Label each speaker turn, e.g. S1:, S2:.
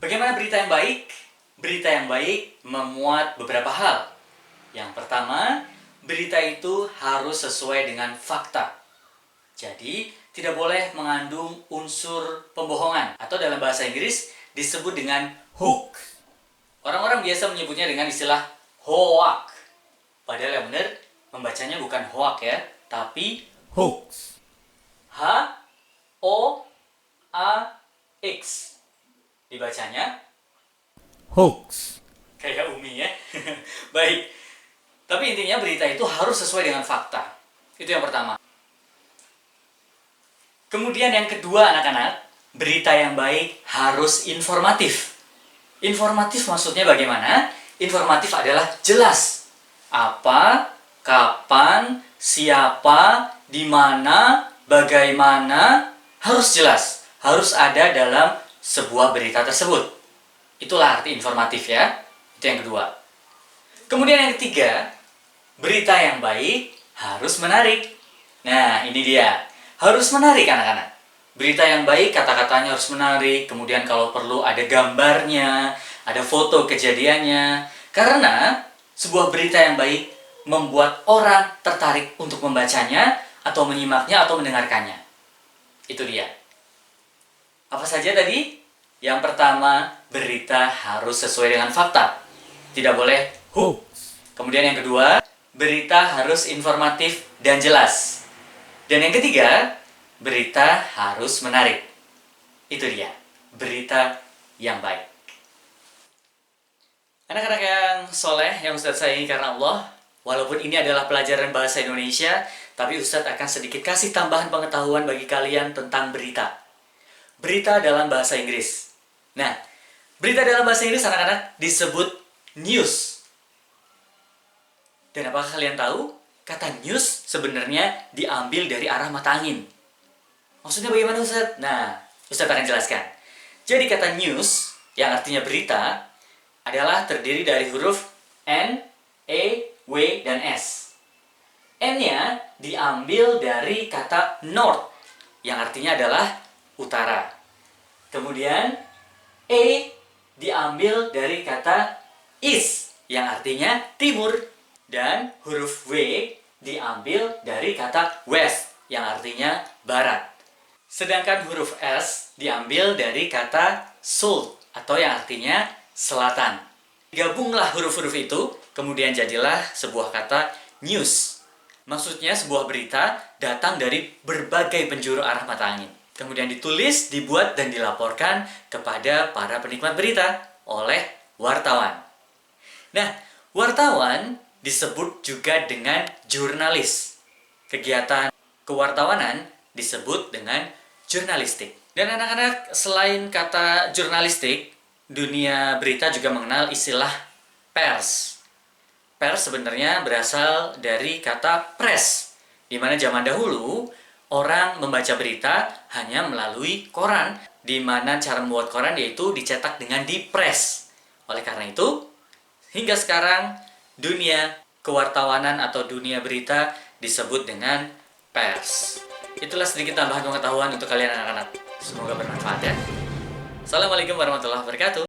S1: Bagaimana berita yang baik? Berita yang baik memuat beberapa hal. Yang pertama, berita itu harus sesuai dengan fakta. Jadi, tidak boleh mengandung unsur pembohongan atau dalam bahasa Inggris disebut dengan hoax. Orang-orang biasa menyebutnya dengan istilah hoax. Padahal yang benar membacanya bukan hoax ya, tapi
S2: Hoax.
S1: H-O-A-X. Dibacanya
S2: Hoax.
S1: kayak Umi ya. Baik. Tapi intinya berita itu harus sesuai dengan fakta. Itu yang pertama. Kemudian yang kedua anak-anak, berita yang baik harus informatif. Informatif maksudnya bagaimana? Informatif adalah jelas. Apa, kapan, siapa, di mana, bagaimana, harus jelas. Harus ada dalam sebuah berita tersebut. Itulah arti informatif ya. Itu yang kedua. Kemudian yang ketiga, berita yang baik harus menarik. Nah, ini dia. Harus menarik anak-anak. Berita yang baik kata-katanya harus menarik. Kemudian kalau perlu ada gambarnya, ada foto kejadiannya. Karena sebuah berita yang baik membuat orang tertarik untuk membacanya atau menyimaknya atau mendengarkannya. Itu dia. Apa saja tadi? Yang pertama, berita harus sesuai dengan fakta. Tidak boleh hoax. Kemudian yang kedua, berita harus informatif dan jelas. Dan yang ketiga, berita harus menarik. Itu dia, berita yang baik. Anak-anak yang soleh, yang Ustadz sayangi karena Allah, walaupun ini adalah pelajaran bahasa Indonesia, tapi Ustadz akan sedikit kasih tambahan pengetahuan bagi kalian tentang berita. Berita dalam bahasa Inggris. Nah, berita dalam bahasa Inggris anak-anak disebut news. Dan apakah kalian tahu? Kata news sebenarnya diambil dari arah mata angin. Maksudnya bagaimana Ustadz? Nah, Ustadz akan jelaskan. Jadi kata news, yang artinya berita, adalah terdiri dari huruf N, E, W, dan S. N-nya diambil dari kata north, yang artinya adalah utara. Kemudian E diambil dari kata east, yang artinya timur. Dan huruf W diambil dari kata west, yang artinya barat. Sedangkan huruf S diambil dari kata south, atau yang artinya selatan. Gabunglah huruf-huruf itu, kemudian jadilah sebuah kata news. Maksudnya sebuah berita datang dari berbagai penjuru arah mata angin. Kemudian ditulis, dibuat, dan dilaporkan kepada para penikmat berita oleh wartawan. Nah, wartawan disebut juga dengan jurnalis. Kegiatan kewartawanan disebut dengan jurnalistik. Dan anak-anak, selain kata jurnalistik, dunia berita juga mengenal istilah pers. Pers sebenarnya berasal dari kata press, di mana zaman dahulu orang membaca berita hanya melalui koran, di mana cara membuat koran yaitu dicetak dengan dipres. Oleh karena itu, hingga sekarang dunia kewartawanan atau dunia berita disebut dengan pers. Itulah sedikit tambahan pengetahuan untuk kalian anak-anak. Semoga bermanfaat ya. Assalamualaikum warahmatullahi wabarakatuh.